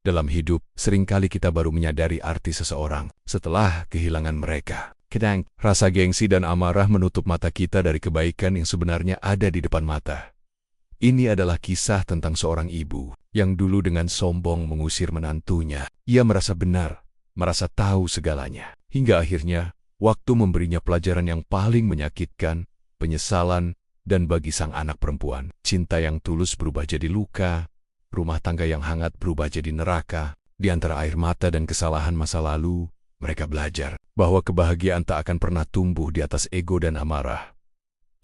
Dalam hidup, seringkali kita baru menyadari arti seseorang setelah kehilangan mereka. Kadang, rasa gengsi dan amarah menutup mata kita dari kebaikan yang sebenarnya ada di depan mata. Ini adalah kisah tentang seorang ibu yang dulu dengan sombong mengusir menantunya. Ia merasa benar, merasa tahu segalanya. Hingga akhirnya, waktu memberinya pelajaran yang paling menyakitkan, penyesalan, dan bagi sang anak perempuan, cinta yang tulus berubah jadi luka, rumah tangga yang hangat berubah jadi neraka. Di antara air mata dan kesalahan masa lalu, mereka belajar bahwa kebahagiaan tak akan pernah tumbuh di atas ego dan amarah.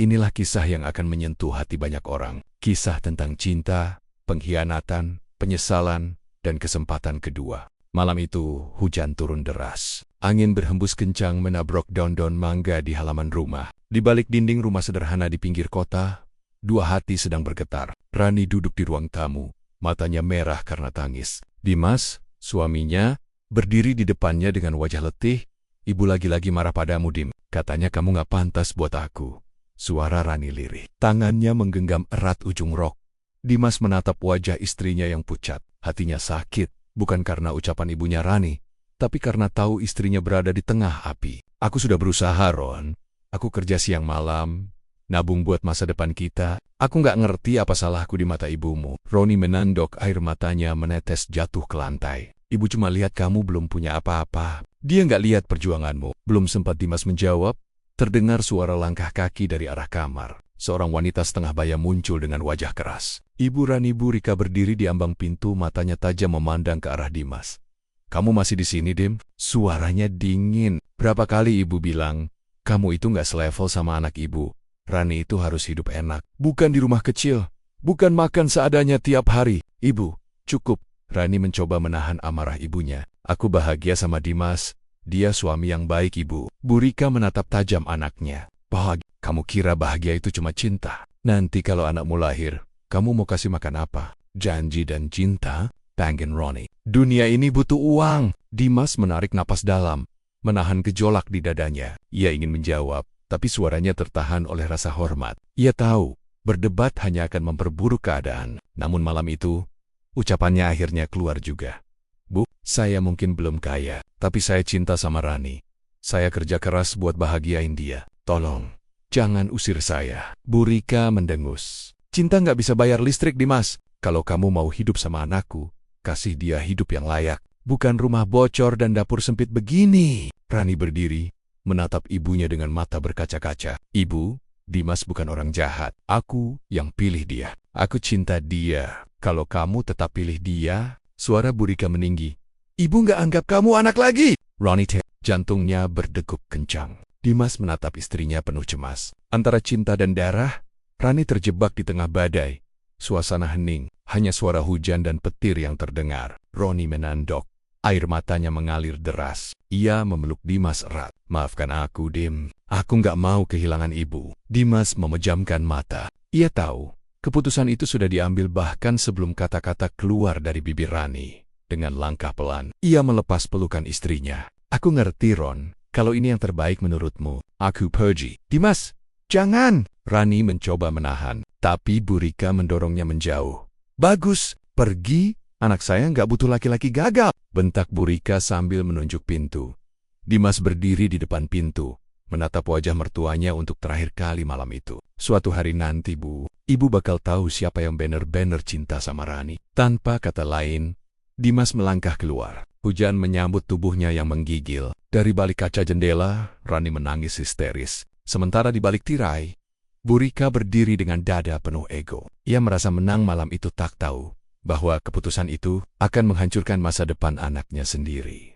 Inilah kisah yang akan menyentuh hati banyak orang. Kisah tentang cinta, pengkhianatan, penyesalan, dan kesempatan kedua. Malam itu, hujan turun deras. Angin berhembus kencang menabrok daun-daun mangga di halaman rumah. Di balik dinding rumah sederhana di pinggir kota, dua hati sedang bergetar. Rani duduk di ruang tamu, matanya merah karena tangis. Dimas, suaminya, berdiri di depannya dengan wajah letih. Ibu lagi-lagi marah padamu, Dim. Katanya kamu gak pantas buat aku. Suara Rani lirih. Tangannya menggenggam erat ujung rok. Dimas menatap wajah istrinya yang pucat. Hatinya sakit, bukan karena ucapan ibunya Rani, tapi karena tahu istrinya berada di tengah api. Aku sudah berusaha, Ron. Aku kerja siang malam, nabung buat masa depan kita. Aku gak ngerti apa salahku di mata ibumu. Roni menandok, air matanya menetes jatuh ke lantai. Ibu cuma lihat kamu belum punya apa-apa. Dia gak lihat perjuanganmu. Belum sempat Dimas menjawab, terdengar suara langkah kaki dari arah kamar. Seorang wanita setengah baya muncul dengan wajah keras. Ibu Rani Burika berdiri di ambang pintu, matanya tajam memandang ke arah Dimas. Kamu masih di sini, Dim? Suaranya dingin. Berapa kali ibu bilang, kamu itu gak selevel sama anak ibu. Rani itu harus hidup enak. Bukan di rumah kecil. Bukan makan seadanya tiap hari. Ibu, cukup. Rani mencoba menahan amarah ibunya. Aku bahagia sama Dimas. Dia suami yang baik, Ibu. Burika menatap tajam anaknya. Bahagia. Kamu kira bahagia itu cuma cinta? Nanti kalau anakmu lahir, kamu mau kasih makan apa? Janji dan cinta? Panggil Roni. Dunia ini butuh uang. Dimas menarik napas dalam, menahan gejolak di dadanya. Ia ingin menjawab, tapi suaranya tertahan oleh rasa hormat. Ia tahu, berdebat hanya akan memperburuk keadaan. Namun malam itu, ucapannya akhirnya keluar juga. Bu, saya mungkin belum kaya, tapi saya cinta sama Rani. Saya kerja keras buat bahagiain dia. Tolong, jangan usir saya. Burika mendengus. Cinta nggak bisa bayar listrik, Dimas. Kalau kamu mau hidup sama anakku, kasih dia hidup yang layak. Bukan rumah bocor dan dapur sempit begini. Rani berdiri, menatap ibunya dengan mata berkaca-kaca. Ibu, Dimas bukan orang jahat. Aku yang pilih dia. Aku cinta dia. Kalau kamu tetap pilih dia, suara Burika meninggi. Ibu nggak anggap kamu anak lagi. Rani jantungnya berdegup kencang. Dimas menatap istrinya penuh cemas. Antara cinta dan darah, Rani terjebak di tengah badai. Suasana hening, hanya suara hujan dan petir yang terdengar. Roni menandok. Air matanya mengalir deras. Ia memeluk Dimas erat. Maafkan aku, Dim. Aku nggak mau kehilangan ibu. Dimas memejamkan mata. Ia tahu, keputusan itu sudah diambil bahkan sebelum kata-kata keluar dari bibir Rani. Dengan langkah pelan, ia melepas pelukan istrinya. Aku ngerti, Ron. Kalau ini yang terbaik menurutmu, aku pergi. Dimas, jangan! Rani mencoba menahan, tapi Burika mendorongnya menjauh. Bagus, pergi. Anak saya nggak butuh laki-laki gagal. Bentak Burika sambil menunjuk pintu. Dimas berdiri di depan pintu, menatap wajah mertuanya untuk terakhir kali malam itu. Suatu hari nanti, Bu, ibu bakal tahu siapa yang bener-bener cinta sama Rani. Tanpa kata lain, Dimas melangkah keluar. Hujan menyambut tubuhnya yang menggigil. Dari balik kaca jendela, Rani menangis histeris. Sementara di balik tirai, Burika berdiri dengan dada penuh ego. Ia merasa menang malam itu, tak tahu bahwa keputusan itu akan menghancurkan masa depan anaknya sendiri.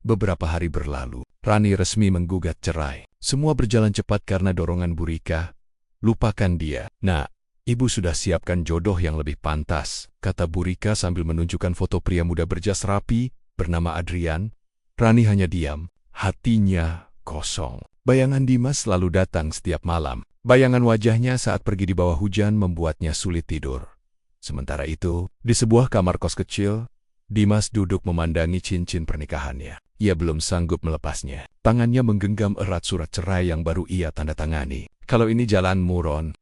Beberapa hari berlalu, Rani resmi menggugat cerai. Semua berjalan cepat karena dorongan Burika. Lupakan dia. Nah, ibu sudah siapkan jodoh yang lebih pantas, kata Burika sambil menunjukkan foto pria muda berjas rapi bernama Adrian. Rani hanya diam, hatinya kosong. Bayangan Dimas selalu datang setiap malam. Bayangan wajahnya saat pergi di bawah hujan membuatnya sulit tidur. Sementara itu, di sebuah kamar kos kecil, Dimas duduk memandangi cincin pernikahannya. Ia belum sanggup melepasnya. Tangannya menggenggam erat surat cerai yang baru ia tanda tangani. Kalau ini jalanmu, Ron,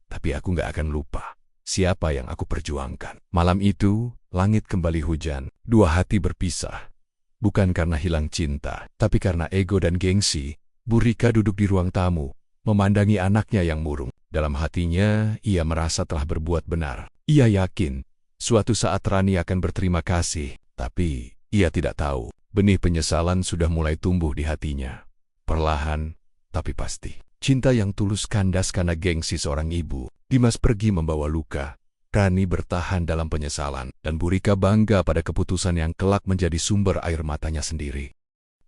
tapi aku nggak akan lupa siapa yang aku perjuangkan. Malam itu, langit kembali hujan. Dua hati berpisah. Bukan karena hilang cinta, tapi karena ego dan gengsi. Burika duduk di ruang tamu, memandangi anaknya yang murung. Dalam hatinya, ia merasa telah berbuat benar. Ia yakin, suatu saat Rani akan berterima kasih. Tapi, ia tidak tahu, benih penyesalan sudah mulai tumbuh di hatinya. Perlahan, tapi pasti. Cinta yang tulus kandas karena gengsi seorang ibu. Dimas pergi membawa luka. Rani bertahan dalam penyesalan, dan Burika bangga pada keputusan yang kelak menjadi sumber air matanya sendiri.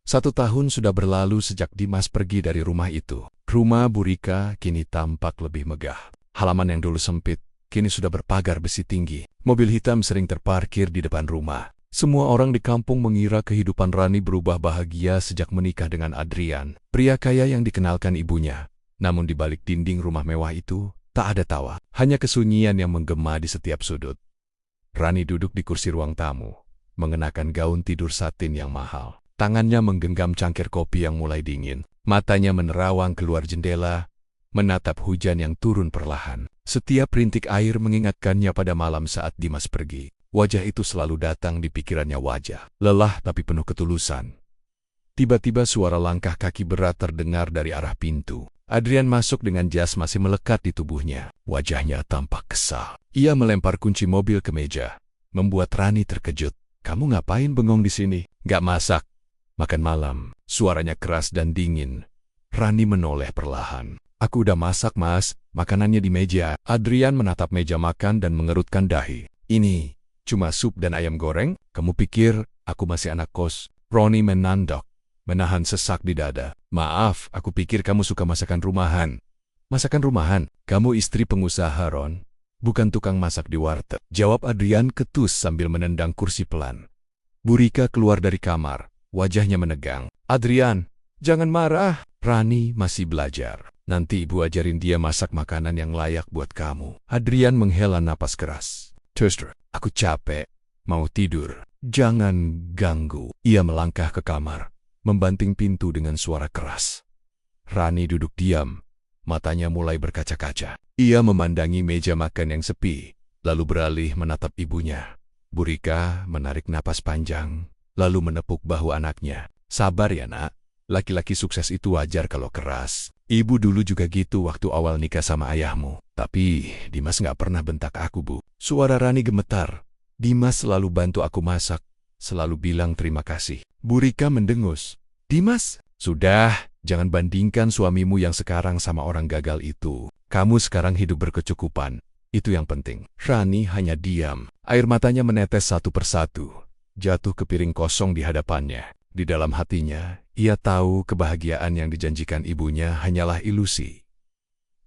1 tahun sudah berlalu sejak Dimas pergi dari rumah itu. Rumah Burika kini tampak lebih megah. Halaman yang dulu sempit, kini sudah berpagar besi tinggi. Mobil hitam sering terparkir di depan rumah. Semua orang di kampung mengira kehidupan Rani berubah bahagia sejak menikah dengan Adrian, pria kaya yang dikenalkan ibunya. Namun di balik dinding rumah mewah itu, tak ada tawa. Hanya kesunyian yang menggema di setiap sudut. Rani duduk di kursi ruang tamu, mengenakan gaun tidur satin yang mahal. Tangannya menggenggam cangkir kopi yang mulai dingin. Matanya menerawang keluar jendela, menatap hujan yang turun perlahan. Setiap rintik air mengingatkannya pada malam saat Dimas pergi. Wajah itu selalu datang di pikirannya, wajah lelah tapi penuh ketulusan. Tiba-tiba suara langkah kaki berat terdengar dari arah pintu. Adrian masuk dengan jas masih melekat di tubuhnya. Wajahnya tampak kesal. Ia melempar kunci mobil ke meja, membuat Rani terkejut. "Kamu ngapain bengong di sini?" "Gak masak. Makan malam." Suaranya keras dan dingin. Rani menoleh perlahan. "Aku udah masak, Mas. Makanannya di meja." Adrian menatap meja makan dan mengerutkan dahi. "Ini cuma sup dan ayam goreng? Kamu pikir aku masih anak kos?" Roni menandok, menahan sesak di dada. "Maaf, aku pikir kamu suka masakan rumahan." "Masakan rumahan? Kamu istri pengusaha, Ron. Bukan tukang masak di warteg," jawab Adrian ketus sambil menendang kursi pelan. Burika keluar dari kamar. Wajahnya menegang. "Adrian, jangan marah. Rani masih belajar. Nanti ibu ajarin dia masak makanan yang layak buat kamu." Adrian menghela napas keras. "Toaster, aku capek. Mau tidur. Jangan ganggu." Ia melangkah ke kamar, membanting pintu dengan suara keras. Rani duduk diam. Matanya mulai berkaca-kaca. Ia memandangi meja makan yang sepi, lalu beralih menatap ibunya. Burika menarik napas panjang, lalu menepuk bahu anaknya. "Sabar ya, Nak. Laki-laki sukses itu wajar kalau keras. Ibu dulu juga gitu waktu awal nikah sama ayahmu. Tapi Dimas nggak pernah bentak aku, Bu." Suara Rani gemetar. "Dimas selalu bantu aku masak, selalu bilang terima kasih." Burika mendengus. "Dimas, sudah, jangan bandingkan suamimu yang sekarang sama orang gagal itu. Kamu sekarang hidup berkecukupan. Itu yang penting." Rani hanya diam. Air matanya menetes satu persatu, jatuh ke piring kosong di hadapannya. Di dalam hatinya, ia tahu kebahagiaan yang dijanjikan ibunya hanyalah ilusi.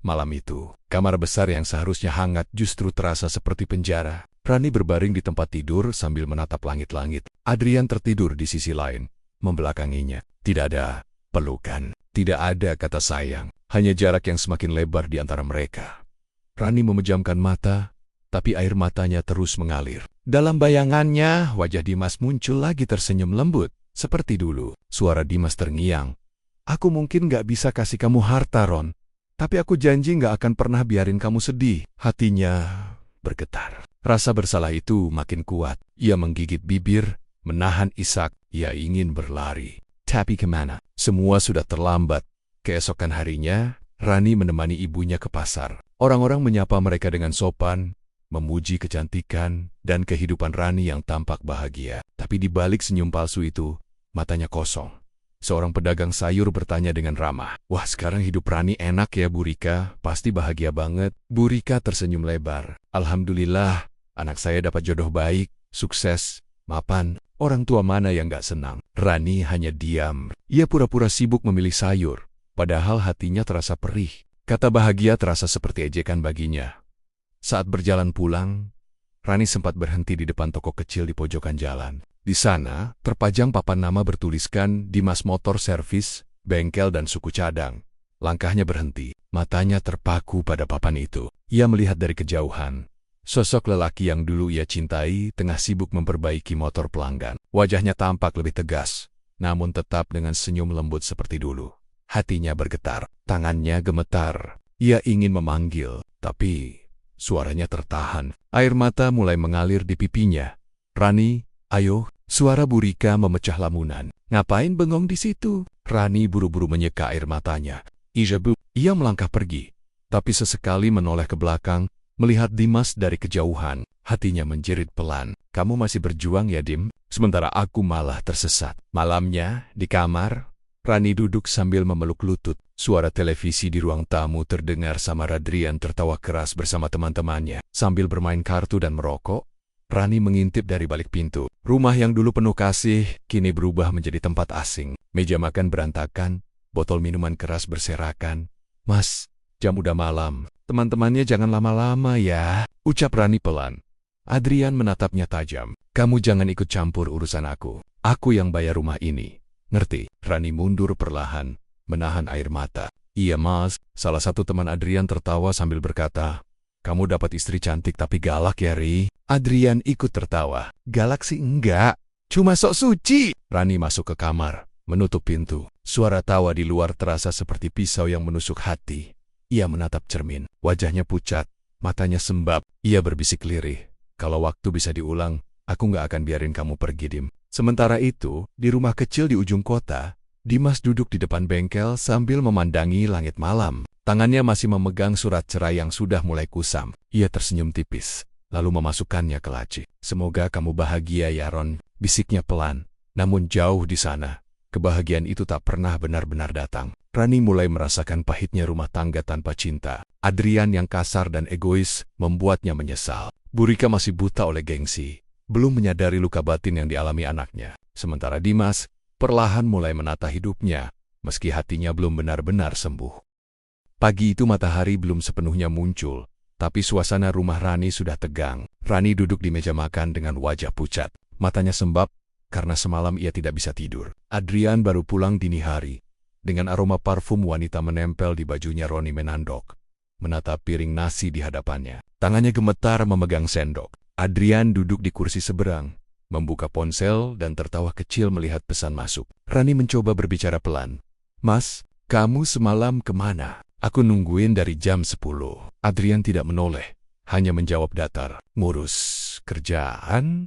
Malam itu, kamar besar yang seharusnya hangat justru terasa seperti penjara. Rani berbaring di tempat tidur sambil menatap langit-langit. Adrian tertidur di sisi lain, membelakanginya. Tidak ada pelukan, tidak ada kata sayang, hanya jarak yang semakin lebar di antara mereka. Rani memejamkan mata, tapi air matanya terus mengalir. Dalam bayangannya, wajah Dimas muncul lagi tersenyum lembut. Seperti dulu, suara Dimas terngiang. "Aku mungkin gak bisa kasih kamu harta, Ron. Tapi aku janji gak akan pernah biarin kamu sedih." Hatinya bergetar. Rasa bersalah itu makin kuat. Ia menggigit bibir, menahan isak. Ia ingin berlari. Tapi kemana? Semua sudah terlambat. Keesokan harinya, Rani menemani ibunya ke pasar. Orang-orang menyapa mereka dengan sopan, memuji kecantikan dan kehidupan Rani yang tampak bahagia. Tapi di balik senyum palsu itu, matanya kosong. Seorang pedagang sayur bertanya dengan ramah, "Wah, sekarang hidup Rani enak ya, Burika? Pasti bahagia banget." Burika tersenyum lebar. "Alhamdulillah, anak saya dapat jodoh baik, sukses, mapan. Orang tua mana yang gak senang?" Rani hanya diam. Ia pura-pura sibuk memilih sayur, padahal hatinya terasa perih. Kata bahagia terasa seperti ejekan baginya. Saat berjalan pulang, Rani sempat berhenti di depan toko kecil di pojokan jalan. Di sana, terpajang papan nama bertuliskan Dimas Motor Servis, Bengkel dan Suku Cadang. Langkahnya berhenti, matanya terpaku pada papan itu. Ia melihat dari kejauhan. Sosok lelaki yang dulu ia cintai tengah sibuk memperbaiki motor pelanggan. Wajahnya tampak lebih tegas, namun tetap dengan senyum lembut seperti dulu. Hatinya bergetar, tangannya gemetar. Ia ingin memanggil, tapi suaranya tertahan. Air mata mulai mengalir di pipinya. Rani, ayo, suara Bu Rika memecah lamunan. Ngapain bengong di situ? Rani buru-buru menyeka air matanya. Iya Bu, ia melangkah pergi, tapi sesekali menoleh ke belakang, melihat Dimas dari kejauhan. Hatinya menjerit pelan. Kamu masih berjuang ya, Dim? Sementara aku malah tersesat. Malamnya, di kamar, Rani duduk sambil memeluk lutut. Suara televisi di ruang tamu terdengar sama Radrian tertawa keras bersama teman-temannya. Sambil bermain kartu dan merokok, Rani mengintip dari balik pintu. Rumah yang dulu penuh kasih, kini berubah menjadi tempat asing. Meja makan berantakan, botol minuman keras berserakan. Mas, jam udah malam. Teman-temannya jangan lama-lama ya, ucap Rani pelan. Adrian menatapnya tajam. Kamu jangan ikut campur urusan aku. Aku yang bayar rumah ini. Ngerti? Rani mundur perlahan, menahan air mata. Iya mas, salah satu teman Adrian tertawa sambil berkata, kamu dapat istri cantik tapi galak ya Ri. Adrian ikut tertawa. Galak sih enggak, cuma sok suci. Rani masuk ke kamar, menutup pintu. Suara tawa di luar terasa seperti pisau yang menusuk hati. Ia menatap cermin, wajahnya pucat, matanya sembab. Ia berbisik lirih, kalau waktu bisa diulang, aku nggak akan biarin kamu pergi, Dim. Sementara itu, di rumah kecil di ujung kota, Dimas duduk di depan bengkel sambil memandangi langit malam. Tangannya masih memegang surat cerai yang sudah mulai kusam. Ia tersenyum tipis, lalu memasukkannya ke laci. Semoga kamu bahagia ya Ron, bisiknya pelan. Namun jauh di sana, kebahagiaan itu tak pernah benar-benar datang. Rani mulai merasakan pahitnya rumah tangga tanpa cinta. Adrian yang kasar dan egois membuatnya menyesal. Bu Rika masih buta oleh gengsi, belum menyadari luka batin yang dialami anaknya. Sementara Dimas perlahan mulai menata hidupnya, meski hatinya belum benar-benar sembuh. Pagi itu matahari belum sepenuhnya muncul, tapi suasana rumah Rani sudah tegang. Rani duduk di meja makan dengan wajah pucat, matanya sembab karena semalam ia tidak bisa tidur. Adrian baru pulang dini hari, dengan aroma parfum wanita menempel di bajunya. Roni menandok, menatap piring nasi di hadapannya. Tangannya gemetar memegang sendok. Adrian duduk di kursi seberang, membuka ponsel dan tertawa kecil melihat pesan masuk. Rani mencoba berbicara pelan. Mas, kamu semalam kemana? Aku nungguin dari jam 10. Adrian tidak menoleh, hanya menjawab datar. Ngurus kerjaan?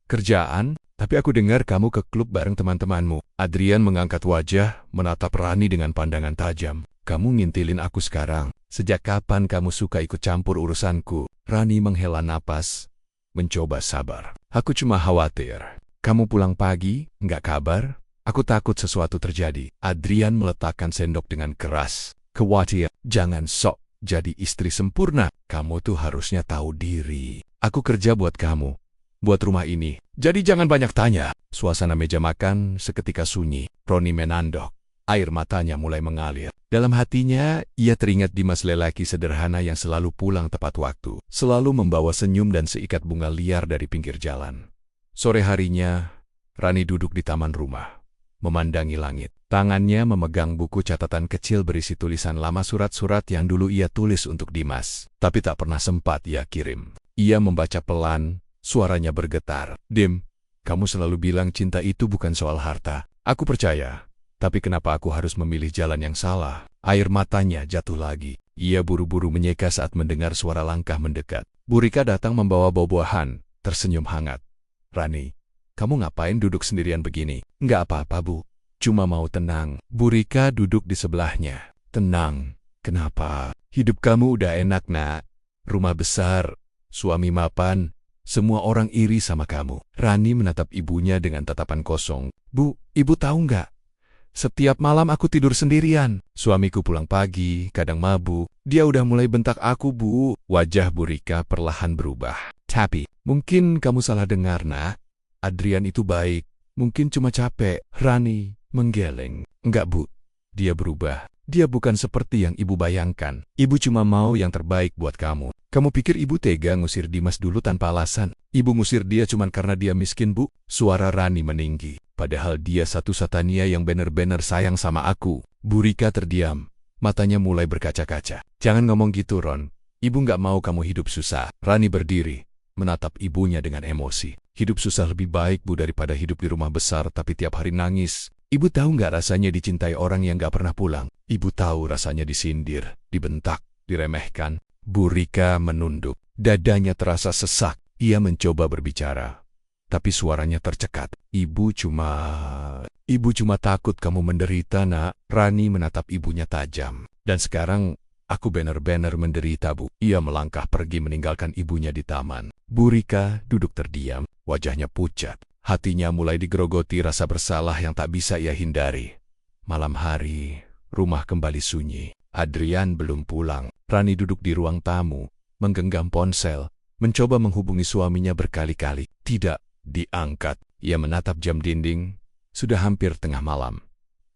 Kerjaan? Tapi aku dengar kamu ke klub bareng teman-temanmu. Adrian mengangkat wajah, menatap Rani dengan pandangan tajam. Kamu ngintilin aku sekarang. Sejak kapan kamu suka ikut campur urusanku? Rani menghela napas, mencoba sabar. Aku cuma khawatir. Kamu pulang pagi, nggak kabar? Aku takut sesuatu terjadi. Adrian meletakkan sendok dengan keras. Khawatir, jangan sok jadi istri sempurna. Kamu tuh harusnya tahu diri. Aku kerja buat kamu, buat rumah ini. Jadi jangan banyak tanya. Suasana meja makan seketika sunyi. Roni menandok. Air matanya mulai mengalir. Dalam hatinya, ia teringat Dimas, lelaki sederhana yang selalu pulang tepat waktu. Selalu membawa senyum dan seikat bunga liar dari pinggir jalan. Sore harinya, Rani duduk di taman rumah, memandangi langit. Tangannya memegang buku catatan kecil berisi tulisan lama, surat-surat yang dulu ia tulis untuk Dimas, tapi tak pernah sempat ia kirim. Ia membaca pelan, suaranya bergetar. Dim, kamu selalu bilang cinta itu bukan soal harta. Aku percaya, tapi kenapa aku harus memilih jalan yang salah? Air matanya jatuh lagi. Ia buru-buru menyeka saat mendengar suara langkah mendekat. Bu Rika datang membawa buah-buahan, tersenyum hangat. Rani, kamu ngapain duduk sendirian begini? Nggak apa-apa, Bu. Cuma mau tenang. Bu Rika duduk di sebelahnya. Tenang? Kenapa? Hidup kamu udah enak, Nak. Rumah besar, suami mapan, semua orang iri sama kamu. Rani menatap ibunya dengan tatapan kosong. Bu, ibu tahu nggak? Setiap malam aku tidur sendirian. Suamiku pulang pagi, kadang mabuk. Dia udah mulai bentak aku, Bu. Wajah Bu Rika perlahan berubah. Tapi, mungkin kamu salah dengar, Nak. Adrian itu baik. Mungkin cuma capek. Rani menggeleng. Enggak, Bu. Dia berubah. Dia bukan seperti yang ibu bayangkan. Ibu cuma mau yang terbaik buat kamu. Kamu pikir ibu tega ngusir Dimas dulu tanpa alasan? Ibu ngusir dia cuma karena dia miskin, Bu. Suara Rani meninggi. Padahal dia satu-satunya yang benar-benar sayang sama aku. Bu Rika terdiam. Matanya mulai berkaca-kaca. Jangan ngomong gitu, Ron. Ibu nggak mau kamu hidup susah. Rani berdiri, menatap ibunya dengan emosi. Hidup susah lebih baik, Bu, daripada hidup di rumah besar tapi tiap hari nangis. Ibu tahu nggak rasanya dicintai orang yang nggak pernah pulang? Ibu tahu rasanya disindir, dibentak, diremehkan. Bu Rika menunduk. Dadanya terasa sesak. Ia mencoba berbicara. tapi suaranya tercekat. Ibu cuma takut kamu menderita, nak. Rani menatap ibunya tajam. Dan sekarang, aku benar-benar menderita, Bu. Ia melangkah pergi meninggalkan ibunya di taman. Bu Rika duduk terdiam, wajahnya pucat. Hatinya mulai digerogoti rasa bersalah yang tak bisa ia hindari. Malam hari, rumah kembali sunyi. Adrian belum pulang. Rani duduk di ruang tamu, menggenggam ponsel, mencoba menghubungi suaminya berkali-kali. Tidak diangkat. Ia menatap jam dinding. Sudah hampir tengah malam.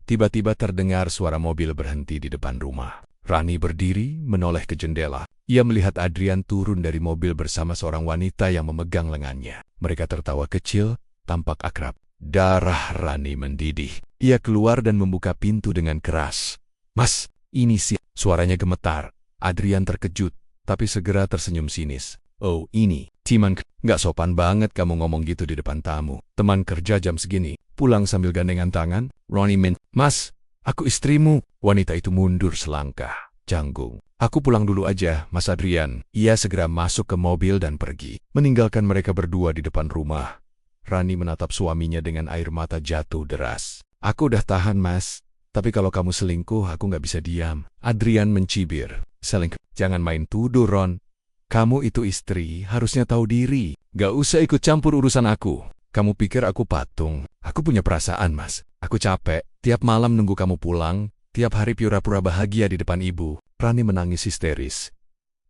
Tiba-tiba terdengar suara mobil berhenti di depan rumah. Rani berdiri, menoleh ke jendela. Ia melihat Adrian turun dari mobil bersama seorang wanita yang memegang lengannya. Mereka tertawa kecil, tampak akrab. Darah Rani mendidih. Ia keluar dan membuka pintu dengan keras. "Mas, ini sih." Suaranya gemetar. Adrian terkejut, tapi segera tersenyum sinis. "Oh, ini, Timan, nggak sopan banget kamu ngomong gitu di depan tamu. Teman kerja jam segini, pulang sambil gandengan tangan." Rani "Mas, aku istrimu." Wanita itu mundur selangkah, canggung. "Aku pulang dulu aja, Mas Adrian." Ia segera masuk ke mobil dan pergi, meninggalkan mereka berdua di depan rumah. Rani menatap suaminya dengan air mata jatuh deras. "Aku udah tahan, Mas. Tapi kalau kamu selingkuh, aku nggak bisa diam." Adrian mencibir. "Selingkuh? Jangan main tuduh, Ron. Kamu itu istri, harusnya tahu diri. Gak usah ikut campur urusan aku. Kamu pikir aku patung? Aku punya perasaan, Mas. Aku capek. Tiap malam nunggu kamu pulang. Tiap hari pura-pura bahagia di depan ibu." Rani menangis histeris.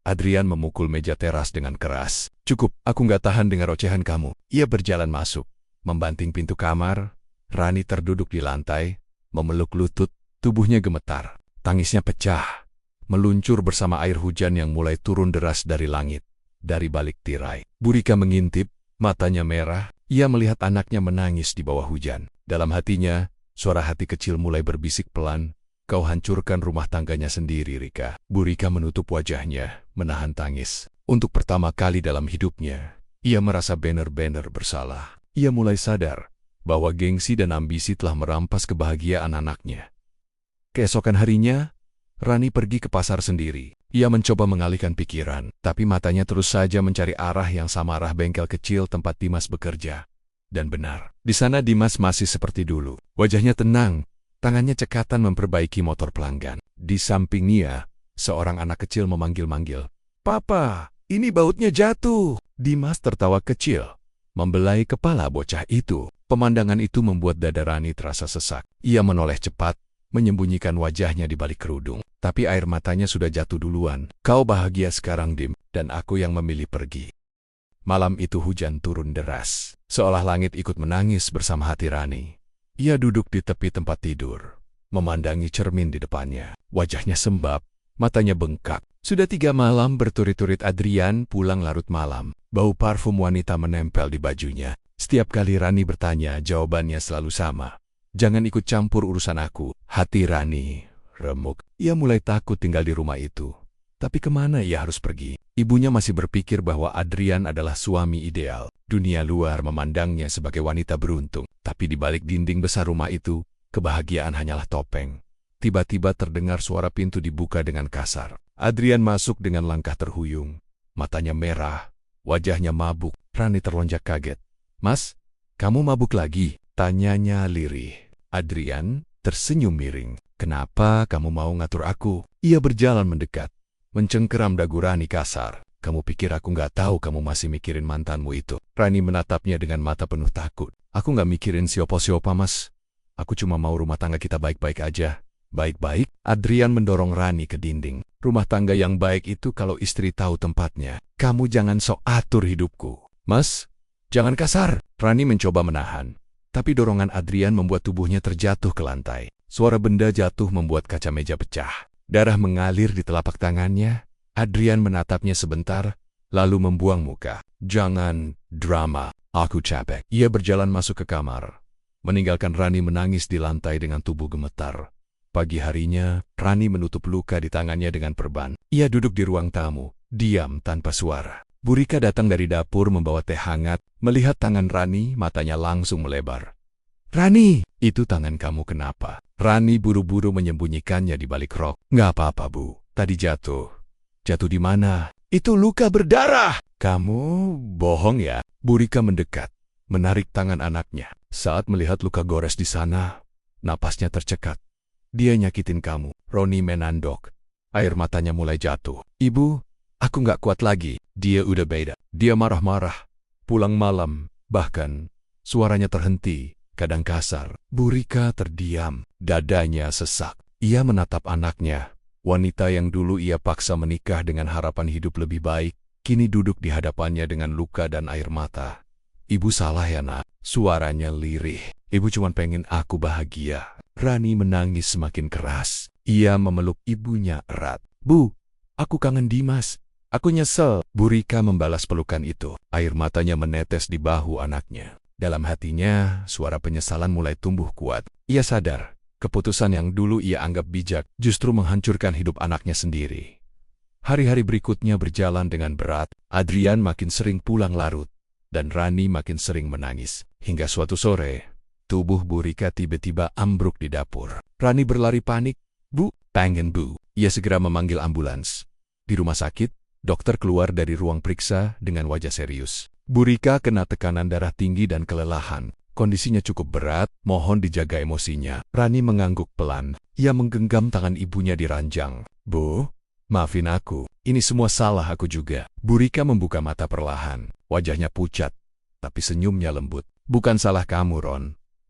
Adrian memukul meja teras dengan keras. "Cukup, aku gak tahan dengar ocehan kamu." Ia berjalan masuk, membanting pintu kamar. Rani terduduk di lantai, memeluk lutut, tubuhnya gemetar. Tangisnya pecah, meluncur bersama air hujan yang mulai turun deras dari langit, dari balik tirai. Bu Rika mengintip, matanya merah. Ia melihat anaknya menangis di bawah hujan. Dalam hatinya, suara hati kecil mulai berbisik pelan, "Kau hancurkan rumah tangganya sendiri, Rika." Bu Rika menutup wajahnya, menahan tangis. Untuk pertama kali dalam hidupnya, ia merasa benar-benar bersalah. Ia mulai sadar bahwa gengsi dan ambisi telah merampas kebahagiaan anaknya. Keesokan harinya, Rani pergi ke pasar sendiri. Ia mencoba mengalihkan pikiran, tapi matanya terus saja mencari arah yang sama, arah bengkel kecil tempat Dimas bekerja. Dan benar, di sana Dimas masih seperti dulu. Wajahnya tenang, tangannya cekatan memperbaiki motor pelanggan. Di sampingnya, seorang anak kecil memanggil-manggil. "Papa, ini bautnya jatuh." Dimas tertawa kecil, membelai kepala bocah itu. Pemandangan itu membuat dada Rani terasa sesak. Ia menoleh cepat, menyembunyikan wajahnya di balik kerudung. Tapi air matanya sudah jatuh duluan. "Kau bahagia sekarang, Dim, dan aku yang memilih pergi." Malam itu hujan turun deras, seolah langit ikut menangis bersama hati Rani. Ia duduk di tepi tempat tidur, memandangi cermin di depannya. Wajahnya sembab, matanya bengkak. Sudah 3 malam berturit-turit Adrian pulang larut malam. Bau parfum wanita menempel di bajunya. Setiap kali Rani bertanya, jawabannya selalu sama. "Jangan ikut campur urusan aku." Hati Rani remuk. Ia mulai takut tinggal di rumah itu. Tapi kemana ia harus pergi? Ibunya masih berpikir bahwa Adrian adalah suami ideal. Dunia luar memandangnya sebagai wanita beruntung. Tapi di balik dinding besar rumah itu, kebahagiaan hanyalah topeng. Tiba-tiba terdengar suara pintu dibuka dengan kasar. Adrian masuk dengan langkah terhuyung. Matanya merah, wajahnya mabuk. Rani terlonjak kaget. "Mas, kamu mabuk lagi?" tanyanya lirih. Adrian tersenyum miring. "Kenapa kamu mau ngatur aku?" Ia berjalan mendekat, mencengkeram dagu Rani kasar. "Kamu pikir aku nggak tahu kamu masih mikirin mantanmu itu?" Rani menatapnya dengan mata penuh takut. "Aku nggak mikirin siopo-siopa, Mas. Aku cuma mau rumah tangga kita baik-baik aja." "Baik-baik?" Adrian mendorong Rani ke dinding. "Rumah tangga yang baik itu kalau istri tahu tempatnya. Kamu jangan sok atur hidupku." "Mas, jangan kasar." Rani mencoba menahan, tapi dorongan Adrian membuat tubuhnya terjatuh ke lantai. Suara benda jatuh membuat kaca meja pecah. Darah mengalir di telapak tangannya. Adrian menatapnya sebentar, lalu membuang muka. "Jangan drama, aku capek." Ia berjalan masuk ke kamar, meninggalkan Rani menangis di lantai dengan tubuh gemetar. Pagi harinya, Rani menutup luka di tangannya dengan perban. Ia duduk di ruang tamu, diam tanpa suara. Bu Rika datang dari dapur membawa teh hangat. Melihat tangan Rani, matanya langsung melebar. "Rani, itu tangan kamu kenapa?" Rani buru-buru menyembunyikannya di balik rok. "Nggak apa-apa, Bu. Tadi jatuh." "Jatuh di mana?" "Itu luka berdarah." "Kamu bohong ya?" Bu Rika mendekat, menarik tangan anaknya. Saat melihat luka gores di sana, napasnya tercekat. Dia nyakitin kamu. Roni menandok. Air matanya mulai jatuh. Ibu, aku nggak kuat lagi. Dia udah beda. Dia marah-marah. Pulang malam, bahkan suaranya terhenti, kadang kasar. Burika terdiam. Dadanya sesak. Ia menatap anaknya. Wanita yang dulu ia paksa menikah dengan harapan hidup lebih baik, kini duduk di hadapannya dengan luka dan air mata. Ibu salah ya nak, suaranya lirih. Ibu cuma pengen aku bahagia. Rani menangis semakin keras. Ia memeluk ibunya erat. Bu, aku kangen Dimas. Aku nyesel. Burika membalas pelukan itu. Air matanya menetes di bahu anaknya. Dalam hatinya, suara penyesalan mulai tumbuh kuat. Ia sadar, keputusan yang dulu ia anggap bijak justru menghancurkan hidup anaknya sendiri. Hari-hari berikutnya berjalan dengan berat. Adrian makin sering pulang larut, dan Rani makin sering menangis. Hingga suatu sore, tubuh Burika tiba-tiba ambruk di dapur. Rani berlari panik. Bu, pengen bu. Ia segera memanggil ambulans. Di rumah sakit, dokter keluar dari ruang periksa dengan wajah serius. Burika kena tekanan darah tinggi dan kelelahan. Kondisinya cukup berat, mohon dijaga emosinya. Rani mengangguk pelan. Ia menggenggam tangan ibunya di ranjang. Bu, maafin aku. Ini semua salah aku juga. Burika membuka mata perlahan. Wajahnya pucat, tapi senyumnya lembut. Bukan salah kamu, Ron.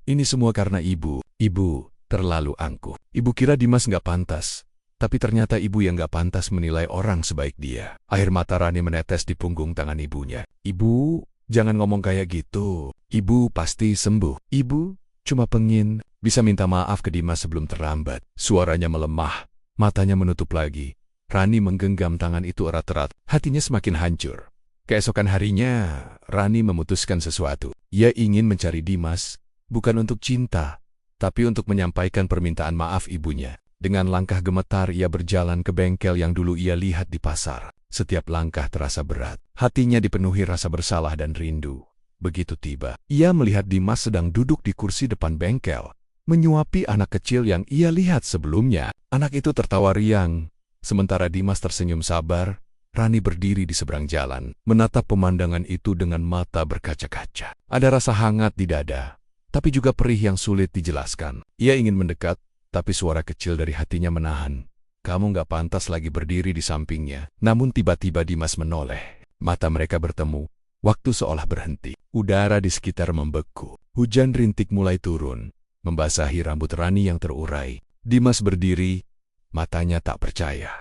Ini semua karena ibu. Ibu terlalu angkuh. Ibu kira Dimas nggak pantas. Tapi ternyata ibu yang nggak pantas menilai orang sebaik dia. Air mata Rani menetes di punggung tangan ibunya. Ibu, jangan ngomong kayak gitu. Ibu pasti sembuh. Ibu cuma pengen bisa minta maaf ke Dimas sebelum terlambat. Suaranya melemah, matanya menutup lagi. Rani menggenggam tangan itu erat-erat. Hatinya semakin hancur. Keesokan harinya, Rani memutuskan sesuatu. Ia ingin mencari Dimas, bukan untuk cinta, tapi untuk menyampaikan permintaan maaf ibunya. Dengan langkah gemetar ia berjalan ke bengkel yang dulu ia lihat di pasar. Setiap langkah terasa berat. Hatinya dipenuhi rasa bersalah dan rindu. Begitu tiba, ia melihat Dimas sedang duduk di kursi depan bengkel, menyuapi anak kecil yang ia lihat sebelumnya. Anak itu tertawa riang. Sementara Dimas tersenyum sabar, Rani berdiri di seberang jalan, menatap pemandangan itu dengan mata berkaca-kaca. Ada rasa hangat di dada, tapi juga perih yang sulit dijelaskan. Ia ingin mendekat, tapi suara kecil dari hatinya menahan. Kamu nggak pantas lagi berdiri di sampingnya. Namun tiba-tiba Dimas menoleh. Mata mereka bertemu. Waktu seolah berhenti. Udara di sekitar membeku. Hujan rintik mulai turun, membasahi rambut Rani yang terurai. Dimas berdiri, matanya tak percaya.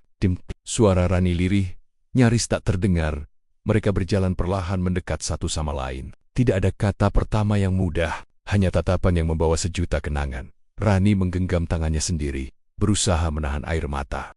Suara Rani lirih, nyaris tak terdengar. Mereka berjalan perlahan mendekat satu sama lain. Tidak ada kata pertama yang mudah, hanya tatapan yang membawa sejuta kenangan. Rani menggenggam tangannya sendiri, berusaha menahan air mata.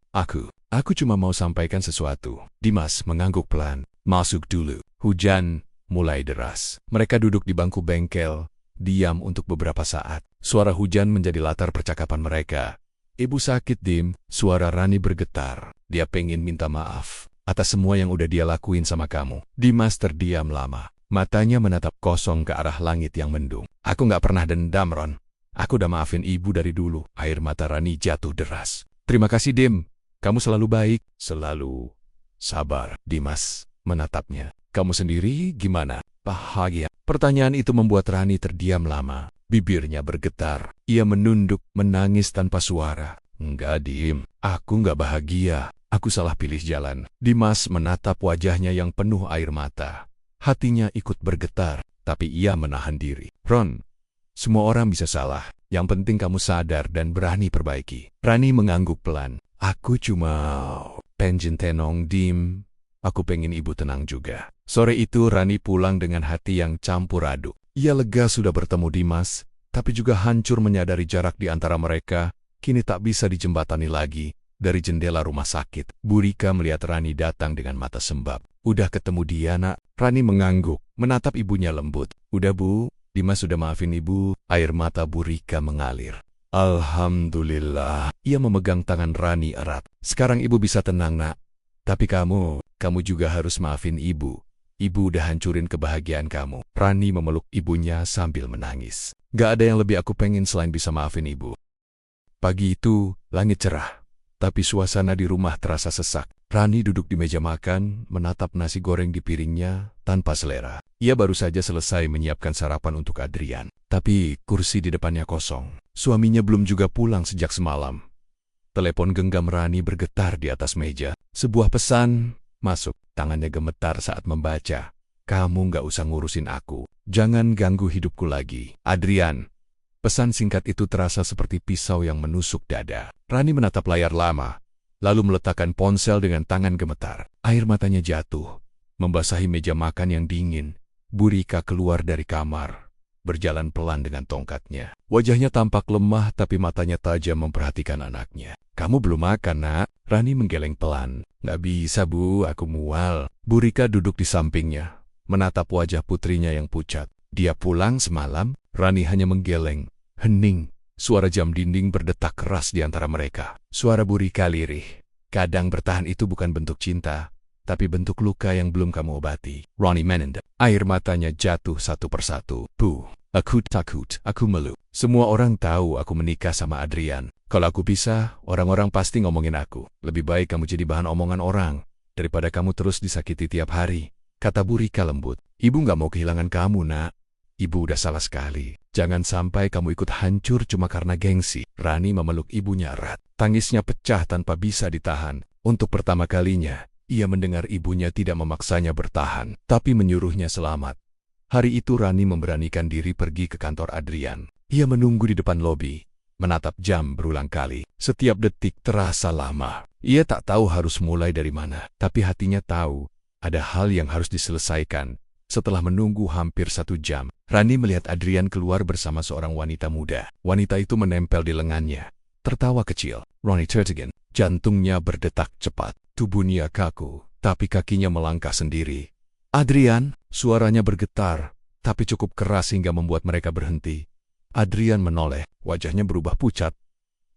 Aku cuma mau sampaikan sesuatu. Dimas mengangguk pelan. Masuk dulu. Hujan mulai deras. Mereka duduk di bangku bengkel, diam untuk beberapa saat. Suara hujan menjadi latar percakapan mereka. Ibu sakit, Dim. Suara Rani bergetar. Dia pengen minta maaf atas semua yang udah dia lakuin sama kamu. Dimas terdiam lama. Matanya menatap kosong ke arah langit yang mendung. Aku nggak pernah dendam, Ron. Aku udah maafin ibu dari dulu. Air mata Rani jatuh deras. Terima kasih, Dim. Kamu selalu baik. Selalu sabar. Dimas menatapnya. Kamu sendiri gimana? Bahagia. Pertanyaan itu membuat Rani terdiam lama. Bibirnya bergetar. Ia menunduk, menangis tanpa suara. Enggak, Dim. Aku nggak bahagia. Aku salah pilih jalan. Dimas menatap wajahnya yang penuh air mata. Hatinya ikut bergetar, tapi ia menahan diri. Ron, semua orang bisa salah. Yang penting kamu sadar dan berani perbaiki. Rani mengangguk pelan. Aku cuma pengen tenong, Dim. Aku pengen ibu tenang juga. Sore itu Rani pulang dengan hati yang campur aduk. Ia lega sudah bertemu Dimas, tapi juga hancur menyadari jarak di antara mereka kini tak bisa dijembatani lagi. Dari jendela rumah sakit, Burika melihat Rani datang dengan mata sembab. Udah ketemu dia, nak? Rani mengangguk, menatap ibunya lembut. Udah, Bu. Dimas sudah maafin ibu. Air mata Burika mengalir. Alhamdulillah. Ia memegang tangan Rani erat. Sekarang ibu bisa tenang, nak. Tapi kamu juga harus maafin ibu. Ibu udah hancurin kebahagiaan kamu. Rani memeluk ibunya sambil menangis. Gak ada yang lebih aku pengen selain bisa maafin ibu. Pagi itu, langit cerah. Tapi suasana di rumah terasa sesak. Rani duduk di meja makan, menatap nasi goreng di piringnya, tanpa selera. Ia baru saja selesai menyiapkan sarapan untuk Adrian. Tapi kursi di depannya kosong. Suaminya belum juga pulang sejak semalam. Telepon genggam Rani bergetar di atas meja. Sebuah pesan masuk. Tangannya gemetar saat membaca. Kamu nggak usah ngurusin aku. Jangan ganggu hidupku lagi. Adrian. Pesan singkat itu terasa seperti pisau yang menusuk dada. Rani menatap layar lama, lalu meletakkan ponsel dengan tangan gemetar. Air matanya jatuh, membasahi meja makan yang dingin. Bu Rika keluar dari kamar, berjalan pelan dengan tongkatnya. Wajahnya tampak lemah tapi matanya tajam memperhatikan anaknya. Kamu belum makan, nak? Rani menggeleng pelan. Nggak bisa, Bu, aku mual. Bu Rika duduk di sampingnya, menatap wajah putrinya yang pucat. Dia pulang semalam. Rani hanya menggeleng, hening. Suara jam dinding berdetak keras di antara mereka. Suara Bu Rika lirih. Kadang bertahan itu bukan bentuk cinta, tapi bentuk luka yang belum kamu obati. Ronnie menendam. Air matanya jatuh satu persatu. Bu, aku takut, aku malu. Semua orang tahu aku menikah sama Adrian. Kalau aku pisah, orang-orang pasti ngomongin aku. Lebih baik kamu jadi bahan omongan orang, daripada kamu terus disakiti tiap hari. Kata Bu Rika lembut. Ibu nggak mau kehilangan kamu, nak. Ibu udah salah sekali. Jangan sampai kamu ikut hancur cuma karena gengsi. Rani memeluk ibunya erat. Tangisnya pecah tanpa bisa ditahan. Untuk pertama kalinya, ia mendengar ibunya tidak memaksanya bertahan, tapi menyuruhnya selamat. Hari itu Rani memberanikan diri pergi ke kantor Adrian. Ia menunggu di depan lobi, menatap jam berulang kali. Setiap detik terasa lama. Ia tak tahu harus mulai dari mana, tapi hatinya tahu ada hal yang harus diselesaikan. Setelah menunggu hampir 1 jam, Rani melihat Adrian keluar bersama seorang wanita muda. Wanita itu menempel di lengannya, tertawa kecil. Ronnie Tertigan. Jantungnya berdetak cepat, tubuhnya kaku, tapi kakinya melangkah sendiri. Adrian, suaranya bergetar, tapi cukup keras hingga membuat mereka berhenti. Adrian menoleh, wajahnya berubah pucat.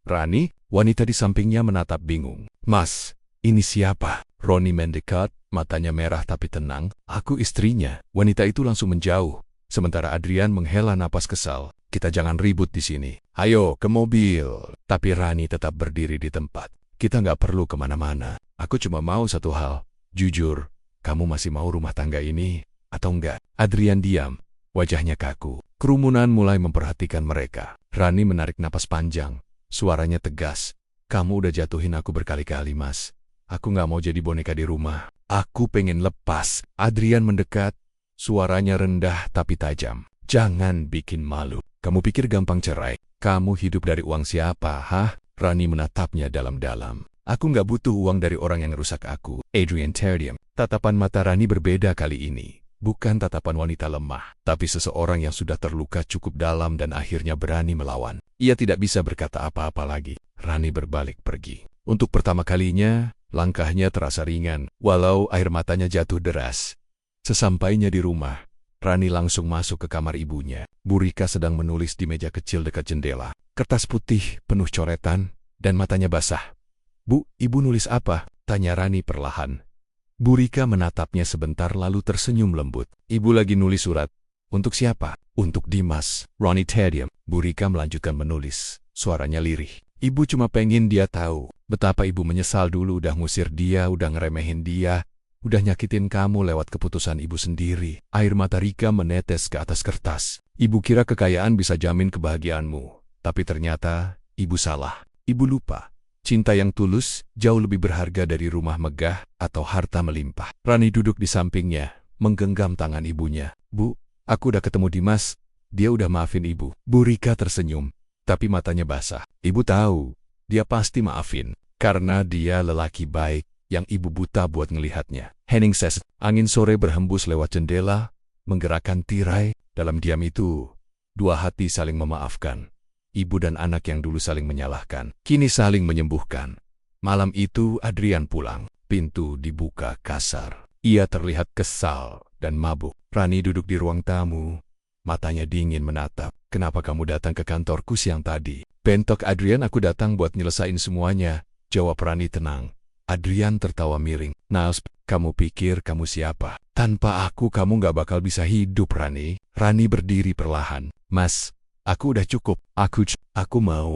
Rani, wanita di sampingnya menatap bingung. Mas, ini siapa? Ronnie mendekat, matanya merah tapi tenang. Aku istrinya. Wanita itu langsung menjauh, sementara Adrian menghela napas kesal. Kita jangan ribut di sini. Ayo ke mobil. Tapi Rani tetap berdiri di tempat. Kita nggak perlu kemana-mana. Aku cuma mau satu hal. Jujur, kamu masih mau rumah tangga ini atau enggak? Adrian diam, wajahnya kaku. Kerumunan mulai memperhatikan mereka. Rani menarik napas panjang. Suaranya tegas. Kamu udah jatuhin aku berkali-kali, Mas. Aku nggak mau jadi boneka di rumah. Aku pengen lepas. Adrian mendekat. Suaranya rendah tapi tajam. Jangan bikin malu. Kamu pikir gampang cerai? Kamu hidup dari uang siapa, hah? Rani menatapnya dalam-dalam. Aku nggak butuh uang dari orang yang rusak aku. Adrian terdiam. Tatapan mata Rani berbeda kali ini. Bukan tatapan wanita lemah, tapi seseorang yang sudah terluka cukup dalam dan akhirnya berani melawan. Ia tidak bisa berkata apa-apa lagi. Rani berbalik pergi. Untuk pertama kalinya, langkahnya terasa ringan, walau air matanya jatuh deras. Sesampainya di rumah, Rani langsung masuk ke kamar ibunya. Bu Rika sedang menulis di meja kecil dekat jendela. Kertas putih penuh coretan, dan matanya basah. Bu, ibu nulis apa? Tanya Rani perlahan. Bu Rika menatapnya sebentar lalu tersenyum lembut. Ibu lagi nulis surat. Untuk siapa? Untuk Dimas. Ronnie terdiam. Bu Rika melanjutkan menulis. Suaranya lirih. Ibu cuma pengen dia tahu betapa ibu menyesal dulu udah ngusir dia, udah ngeremehin dia, udah nyakitin kamu lewat keputusan ibu sendiri. Air mata Rika menetes ke atas kertas. Ibu kira kekayaan bisa jamin kebahagiaanmu, tapi ternyata ibu salah. Ibu lupa. Cinta yang tulus jauh lebih berharga dari rumah megah atau harta melimpah. Rani duduk di sampingnya, menggenggam tangan ibunya. Bu, aku udah ketemu Dimas. Dia udah maafin ibu. Bu Rika tersenyum, tapi matanya basah. Ibu tahu, dia pasti maafin. Karena dia lelaki baik yang ibu buta buat ngelihatnya. Henning says, angin sore berhembus lewat jendela, menggerakkan tirai. Dalam diam itu, dua hati saling memaafkan. Ibu dan anak yang dulu saling menyalahkan, kini saling menyembuhkan. Malam itu Adrian pulang. Pintu dibuka kasar. Ia terlihat kesal dan mabuk. Rani duduk di ruang tamu. Matanya dingin menatap. Kenapa kamu datang ke kantorku siang tadi? Bentok Adrian, aku datang buat nyelesain semuanya. Jawab Rani tenang. Adrian tertawa miring. Niles, kamu pikir kamu siapa? Tanpa aku kamu gak bakal bisa hidup, Rani. Rani berdiri perlahan. Mas, aku udah cukup. Aku mau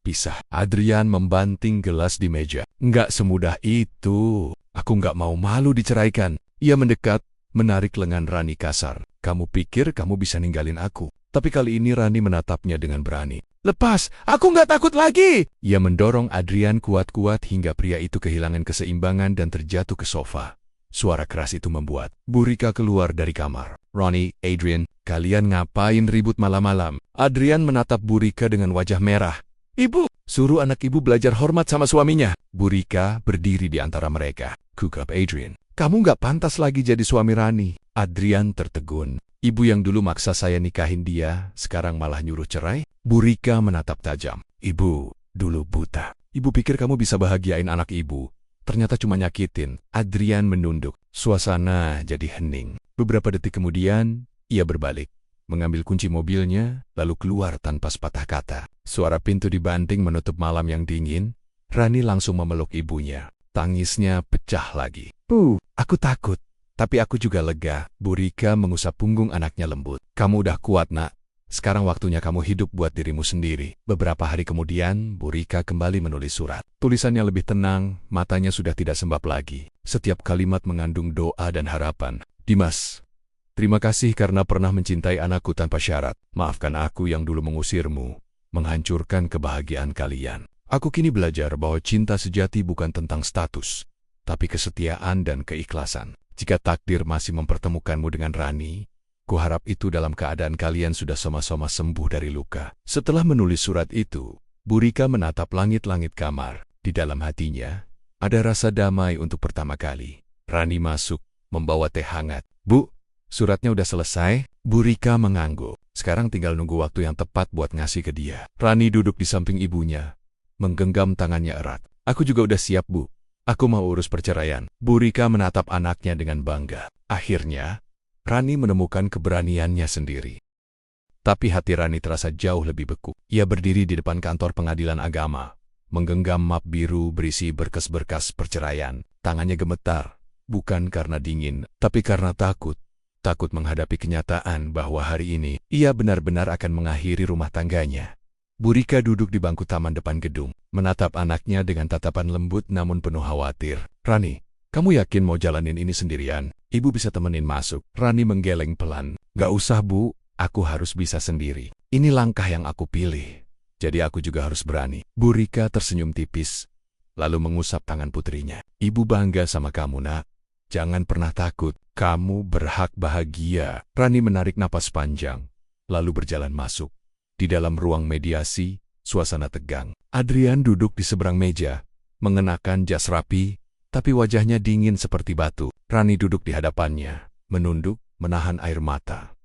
pisah. Adrian membanting gelas di meja. Nggak semudah itu. Aku nggak mau malu diceraikan. Ia mendekat, menarik lengan Rani kasar. Kamu pikir kamu bisa ninggalin aku? Tapi kali ini Rani menatapnya dengan berani. Lepas, aku nggak takut lagi! Ia mendorong Adrian kuat-kuat hingga pria itu kehilangan keseimbangan dan terjatuh ke sofa. Suara keras itu membuat Bu Rika keluar dari kamar. Ronnie, Adrian, kalian ngapain ribut malam-malam? Adrian menatap Bu Rika dengan wajah merah. Ibu, suruh anak ibu belajar hormat sama suaminya. Bu Rika berdiri di antara mereka. Kukap Adrian. Kamu nggak pantas lagi jadi suami Rani. Adrian tertegun. Ibu yang dulu maksa saya nikahin dia, sekarang malah nyuruh cerai? Bu Rika menatap tajam. Ibu, dulu buta. Ibu pikir kamu bisa bahagiain anak ibu. Ternyata cuma nyakitin. Adrian menunduk. Suasana jadi hening. Beberapa detik kemudian, ia berbalik. Mengambil kunci mobilnya, lalu keluar tanpa sepatah kata. Suara pintu dibanting menutup malam yang dingin. Rani langsung memeluk ibunya. Tangisnya pecah lagi. Bu, aku takut. Tapi aku juga lega. Bu Rika mengusap punggung anaknya lembut. Kamu udah kuat, nak. Sekarang waktunya kamu hidup buat dirimu sendiri. Beberapa hari kemudian, Bu Rika kembali menulis surat. Tulisannya lebih tenang, matanya sudah tidak sembab lagi. Setiap kalimat mengandung doa dan harapan. Dimas, terima kasih karena pernah mencintai anakku tanpa syarat. Maafkan aku yang dulu mengusirmu, menghancurkan kebahagiaan kalian. Aku kini belajar bahwa cinta sejati bukan tentang status, tapi kesetiaan dan keikhlasan. Jika takdir masih mempertemukanmu dengan Rani, kuharap itu dalam keadaan kalian sudah sama-sama sembuh dari luka. Setelah menulis surat itu, Bu Rika menatap langit-langit kamar. Di dalam hatinya, ada rasa damai untuk pertama kali. Rani masuk, membawa teh hangat. Bu, suratnya udah selesai? Bu Rika mengangguk. Sekarang tinggal nunggu waktu yang tepat buat ngasih ke dia. Rani duduk di samping ibunya, menggenggam tangannya erat. Aku juga udah siap, Bu. Aku mau urus perceraian. Bu Rika menatap anaknya dengan bangga. Akhirnya, Rani menemukan keberaniannya sendiri. Tapi hati Rani terasa jauh lebih beku. Ia berdiri di depan kantor pengadilan agama, menggenggam map biru berisi berkas-berkas perceraian. Tangannya gemetar, bukan karena dingin, tapi karena takut. Takut menghadapi kenyataan bahwa hari ini, ia benar-benar akan mengakhiri rumah tangganya. Bu Rika duduk di bangku taman depan gedung, menatap anaknya dengan tatapan lembut namun penuh khawatir. Rani, kamu yakin mau jalanin ini sendirian? Ibu bisa temenin masuk. Rani menggeleng pelan. Gak usah, Bu. Aku harus bisa sendiri. Ini langkah yang aku pilih. Jadi aku juga harus berani. Bu Rika tersenyum tipis, lalu mengusap tangan putrinya. Ibu bangga sama kamu, nak. Jangan pernah takut. Kamu berhak bahagia. Rani menarik napas panjang, lalu berjalan masuk. Di dalam ruang mediasi, suasana tegang. Adrian duduk di seberang meja, mengenakan jas rapi, tapi wajahnya dingin seperti batu. Rani duduk di hadapannya, menunduk, menahan air mata.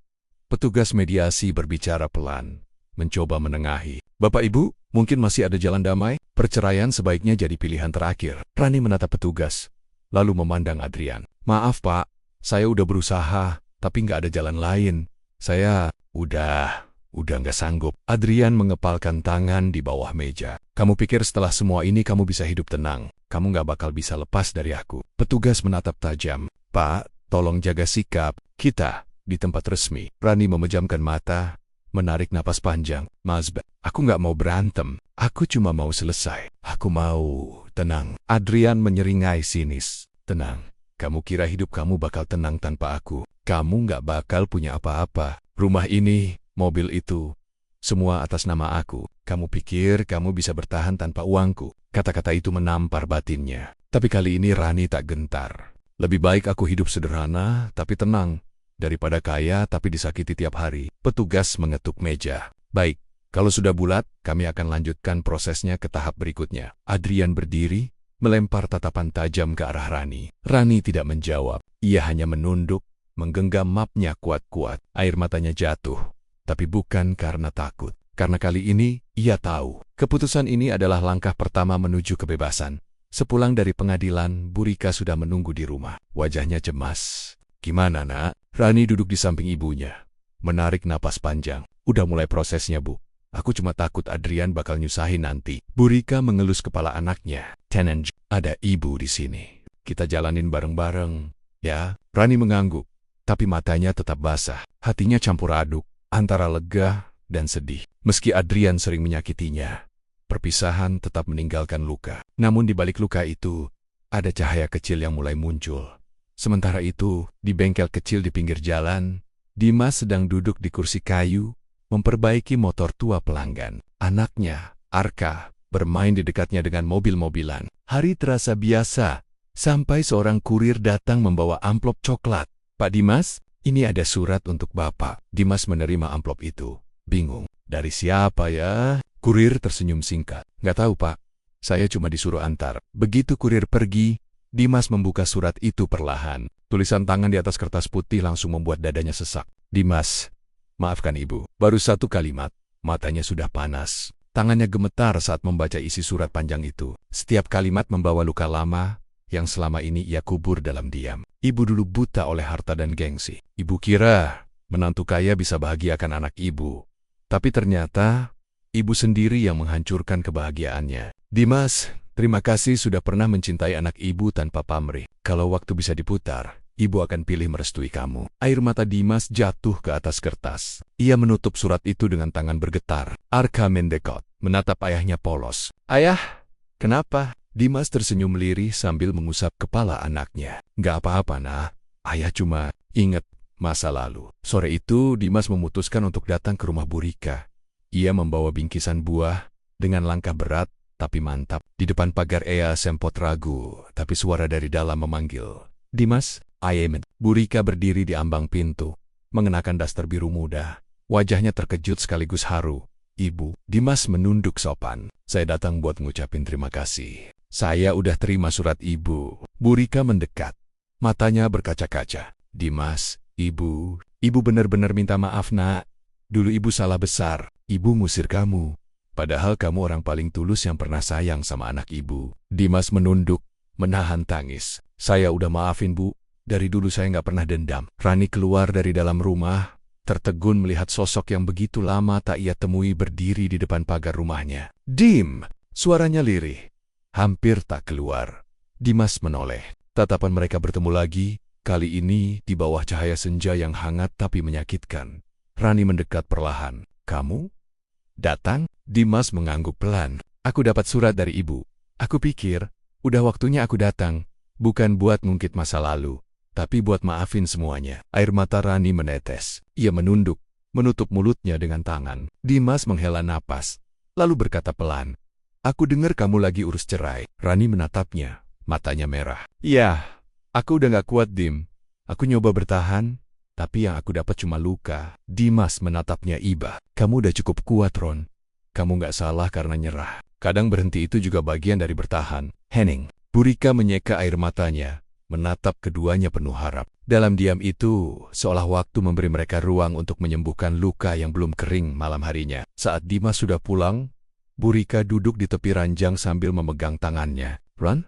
Petugas mediasi berbicara pelan, mencoba menengahi. Bapak Ibu, mungkin masih ada jalan damai? Perceraian sebaiknya jadi pilihan terakhir. Rani menatap petugas, lalu memandang Adrian. Maaf Pak, saya udah berusaha, tapi nggak ada jalan lain. Saya udah nggak sanggup. Adrian mengepalkan tangan di bawah meja. Kamu pikir setelah semua ini kamu bisa hidup tenang? Kamu nggak bakal bisa lepas dari aku. Petugas menatap tajam. Pak, tolong jaga sikap. Kita di tempat resmi. Rani memejamkan mata, menarik napas panjang. Mas, aku nggak mau berantem. Aku cuma mau selesai. Aku mau tenang. Adrian menyeringai sinis. Tenang. Kamu kira hidup kamu bakal tenang tanpa aku? Kamu nggak bakal punya apa-apa. Rumah ini, mobil itu, semua atas nama aku. Kamu pikir kamu bisa bertahan tanpa uangku? Kata-kata itu menampar batinnya. Tapi kali ini Rani tak gentar. Lebih baik aku hidup sederhana tapi tenang, daripada kaya tapi disakiti tiap hari. Petugas mengetuk meja. Baik, kalau sudah bulat, kami akan lanjutkan prosesnya ke tahap berikutnya. Adrian berdiri, melempar tatapan tajam ke arah Rani. Rani tidak menjawab. Ia hanya menunduk, menggenggam mapnya kuat-kuat. Air matanya jatuh. Tapi bukan karena takut. Karena kali ini, ia tahu. Keputusan ini adalah langkah pertama menuju kebebasan. Sepulang dari pengadilan, Bu Rika sudah menunggu di rumah. Wajahnya cemas. Gimana, nak? Rani duduk di samping ibunya, menarik napas panjang. Udah mulai prosesnya, Bu. Aku cuma takut Adrian bakal nyusahin nanti. Bu Rika mengelus kepala anaknya. Tenang, ada ibu di sini. Kita jalanin bareng-bareng, ya? Rani mengangguk, tapi matanya tetap basah. Hatinya campur aduk, antara lega dan sedih. Meski Adrian sering menyakitinya, perpisahan tetap meninggalkan luka. Namun di balik luka itu, ada cahaya kecil yang mulai muncul. Sementara itu, di bengkel kecil di pinggir jalan, Dimas sedang duduk di kursi kayu, memperbaiki motor tua pelanggan. Anaknya, Arka, bermain di dekatnya dengan mobil-mobilan. Hari terasa biasa, sampai seorang kurir datang membawa amplop coklat. "Pak Dimas, ini ada surat untuk Bapak." Dimas menerima amplop itu. Bingung. "Dari siapa ya?" Kurir tersenyum singkat. "Nggak tahu, Pak. Saya cuma disuruh antar." Begitu kurir pergi, Dimas membuka surat itu perlahan. Tulisan tangan di atas kertas putih langsung membuat dadanya sesak. "Dimas, maafkan Ibu." Baru satu kalimat, matanya sudah panas. Tangannya gemetar saat membaca isi surat panjang itu. Setiap kalimat membawa luka lama yang selama ini ia kubur dalam diam. Ibu dulu buta oleh harta dan gengsi. Ibu kira menantu kaya bisa bahagiakan anak ibu. Tapi ternyata ibu sendiri yang menghancurkan kebahagiaannya. "Dimas, terima kasih sudah pernah mencintai anak ibu tanpa pamrih. Kalau waktu bisa diputar, ibu akan pilih merestui kamu." Air mata Dimas jatuh ke atas kertas. Ia menutup surat itu dengan tangan bergetar. Arka mendekot, menatap ayahnya polos. "Ayah, kenapa?" Dimas tersenyum lirih sambil mengusap kepala anaknya. "Nggak apa-apa, Nah. Ayah cuma ingat masa lalu." Sore itu, Dimas memutuskan untuk datang ke rumah Burika. Ia membawa bingkisan buah dengan langkah berat tapi mantap. Di depan pagar ia sempat ragu, tapi suara dari dalam memanggil. "Dimas, Ayemen." Burika berdiri di ambang pintu, mengenakan daster biru muda. Wajahnya terkejut sekaligus haru. "Ibu." Dimas menunduk sopan. "Saya datang buat ngucapin terima kasih. Saya udah terima surat ibu." Burika mendekat. Matanya berkaca-kaca. "Dimas, ibu benar-benar minta maaf, Nak. Dulu ibu salah besar. Ibu ngusir kamu. Padahal kamu orang paling tulus yang pernah sayang sama anak ibu." Dimas menunduk, menahan tangis. "Saya udah maafin, Bu. Dari dulu saya nggak pernah dendam." Rani keluar dari dalam rumah, tertegun melihat sosok yang begitu lama tak ia temui berdiri di depan pagar rumahnya. "Dim!" Suaranya lirih. Hampir tak keluar. Dimas menoleh. Tatapan mereka bertemu lagi, kali ini di bawah cahaya senja yang hangat tapi menyakitkan. Rani mendekat perlahan. "Kamu datang?" Dimas mengangguk pelan. "Aku dapat surat dari ibu. Aku pikir, udah waktunya aku datang. Bukan buat ngungkit masa lalu, tapi buat maafin semuanya." Air mata Rani menetes. Ia menunduk, menutup mulutnya dengan tangan. Dimas menghela napas, lalu berkata pelan, "Aku dengar kamu lagi urus cerai." Rani menatapnya, matanya merah. "Ya, aku udah gak kuat, Dim. Aku nyoba bertahan, tapi yang aku dapat cuma luka." Dimas menatapnya iba. "Kamu udah cukup kuat, Ron. Kamu gak salah karena nyerah. Kadang berhenti itu juga bagian dari bertahan." "Henning." Burika menyeka air matanya, menatap keduanya penuh harap. Dalam diam itu, seolah waktu memberi mereka ruang untuk menyembuhkan luka yang belum kering malam harinya. Saat Dimas sudah pulang, Burika duduk di tepi ranjang sambil memegang tangannya. "Ron,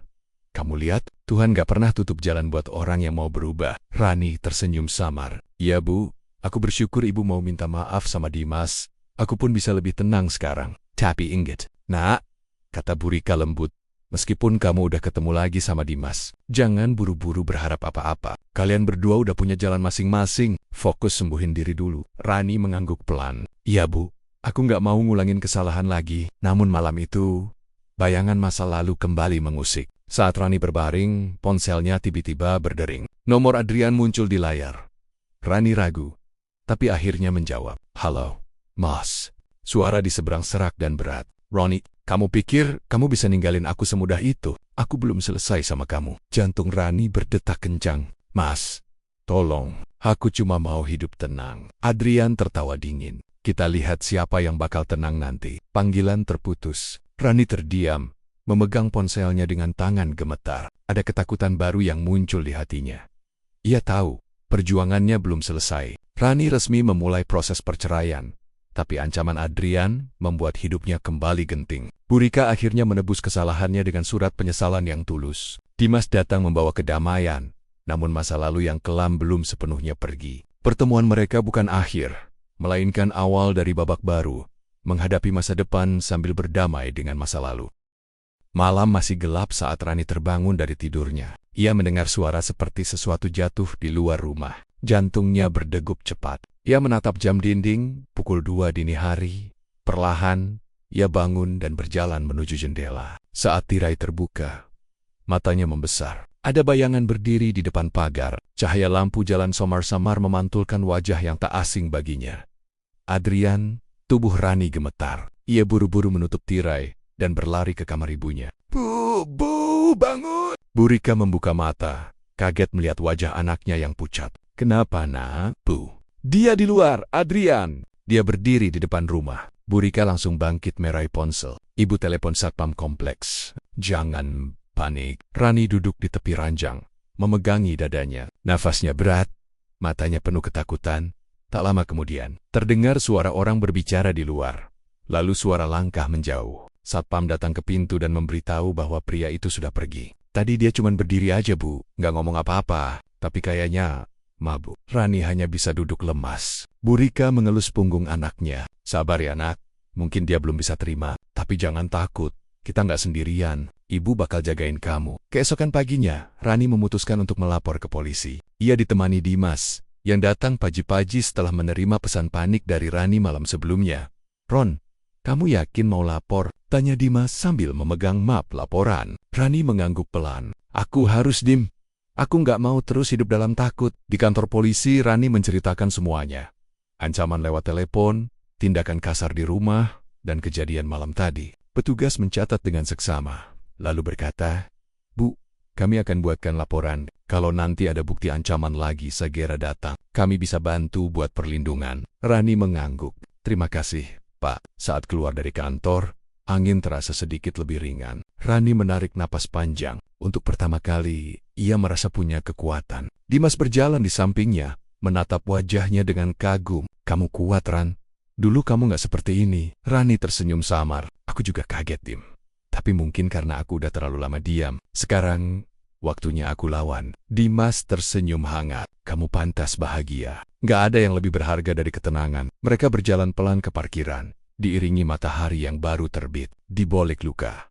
kamu lihat, Tuhan gak pernah tutup jalan buat orang yang mau berubah." Rani tersenyum samar. "Iya, Bu. Aku bersyukur ibu mau minta maaf sama Dimas. Aku pun bisa lebih tenang sekarang." "Tapi ingat, Nak," kata Burika lembut, "meskipun kamu udah ketemu lagi sama Dimas, jangan buru-buru berharap apa-apa. Kalian berdua udah punya jalan masing-masing. Fokus sembuhin diri dulu." Rani mengangguk pelan. "Iya, Bu. Aku nggak mau ngulangin kesalahan lagi." Namun malam itu, bayangan masa lalu kembali mengusik. Saat Rani berbaring, ponselnya tiba-tiba berdering. Nomor Adrian muncul di layar. Rani ragu, tapi akhirnya menjawab. "Halo, Mas." Suara di seberang serak dan berat. "Ronnie, kamu pikir kamu bisa ninggalin aku semudah itu? Aku belum selesai sama kamu." Jantung Rani berdetak kencang. "Mas, tolong, aku cuma mau hidup tenang." Adrian tertawa dingin. "Kita lihat siapa yang bakal tenang nanti." Panggilan terputus. Rani terdiam, memegang ponselnya dengan tangan gemetar. Ada ketakutan baru yang muncul di hatinya. Ia tahu, perjuangannya belum selesai. Rani resmi memulai proses perceraian, tapi ancaman Adrian membuat hidupnya kembali genting. Burika akhirnya menebus kesalahannya dengan surat penyesalan yang tulus. Dimas datang membawa kedamaian, namun masa lalu yang kelam belum sepenuhnya pergi. Pertemuan mereka bukan akhir, melainkan awal dari babak baru, menghadapi masa depan sambil berdamai dengan masa lalu. Malam masih gelap saat Rani terbangun dari tidurnya. Ia mendengar suara seperti sesuatu jatuh di luar rumah. Jantungnya berdegup cepat. Ia menatap jam dinding, pukul 2 dini hari. Perlahan, ia bangun dan berjalan menuju jendela. Saat tirai terbuka, matanya membesar. Ada bayangan berdiri di depan pagar. Cahaya lampu jalan samar-samar memantulkan wajah yang tak asing baginya. Adrian, tubuh Rani gemetar. Ia buru-buru menutup tirai dan berlari ke kamar ibunya. Bu, bangun! Bu Rika membuka mata, kaget melihat wajah anaknya yang pucat. Kenapa, nak? Bu. Dia di luar, Adrian. Dia berdiri di depan rumah. Bu Rika langsung bangkit meraih ponsel. Ibu telepon satpam kompleks. Jangan panik. Rani duduk di tepi ranjang, memegangi dadanya. Nafasnya berat, matanya penuh ketakutan. Tak lama kemudian, terdengar suara orang berbicara di luar. Lalu suara langkah menjauh. Satpam datang ke pintu dan memberitahu bahwa pria itu sudah pergi. Tadi dia cuma berdiri aja, Bu. Nggak ngomong apa-apa, tapi kayaknya mabuk. Rani hanya bisa duduk lemas. Bu Rika mengelus punggung anaknya. Sabar ya, nak. Mungkin dia belum bisa terima, tapi jangan takut. Kita nggak sendirian. Ibu bakal jagain kamu. Keesokan paginya, Rani memutuskan untuk melapor ke polisi. Ia ditemani Dimas, yang datang pagi-pagi setelah menerima pesan panik dari Rani malam sebelumnya. Ron, kamu yakin mau lapor? Tanya Dimas sambil memegang map laporan. Rani mengangguk pelan. Aku harus, Dim. Aku nggak mau terus hidup dalam takut. Di kantor polisi, Rani menceritakan semuanya. Ancaman lewat telepon, tindakan kasar di rumah, dan kejadian malam tadi. Petugas mencatat dengan seksama, lalu berkata, Bu, kami akan buatkan laporan. Kalau nanti ada bukti ancaman lagi, segera datang. Kami bisa bantu buat perlindungan. Rani mengangguk. Terima kasih, Pak. Saat keluar dari kantor, angin terasa sedikit lebih ringan. Rani menarik napas panjang. Untuk pertama kali, ia merasa punya kekuatan. Dimas berjalan di sampingnya, menatap wajahnya dengan kagum. Kamu kuat, Ran. Dulu kamu nggak seperti ini. Rani tersenyum samar. Aku juga kaget, Dim. Tapi mungkin karena aku udah terlalu lama diam. Sekarang, waktunya aku lawan. Dimas tersenyum hangat. Kamu pantas bahagia. Nggak ada yang lebih berharga dari ketenangan. Mereka berjalan pelan ke parkiran, diiringi matahari yang baru terbit. Di balik luka,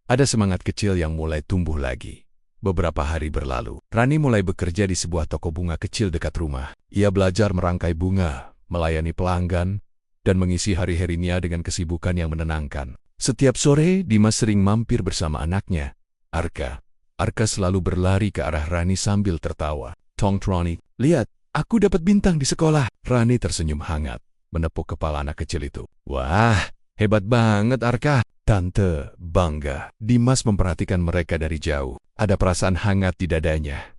ada semangat kecil yang mulai tumbuh lagi. Beberapa hari berlalu, Rani mulai bekerja di sebuah toko bunga kecil dekat rumah. Ia belajar merangkai bunga, melayani pelanggan, dan mengisi hari-harinya dengan kesibukan yang menenangkan. Setiap sore, Dimas sering mampir bersama anaknya, Arka. Arka selalu berlari ke arah Rani sambil tertawa. Tong Rani, lihat, aku dapat bintang di sekolah. Rani tersenyum hangat, menepuk kepala anak kecil itu. Wah, hebat banget, Arka. Tante bangga. Dimas memperhatikan mereka dari jauh. Ada perasaan hangat di dadanya.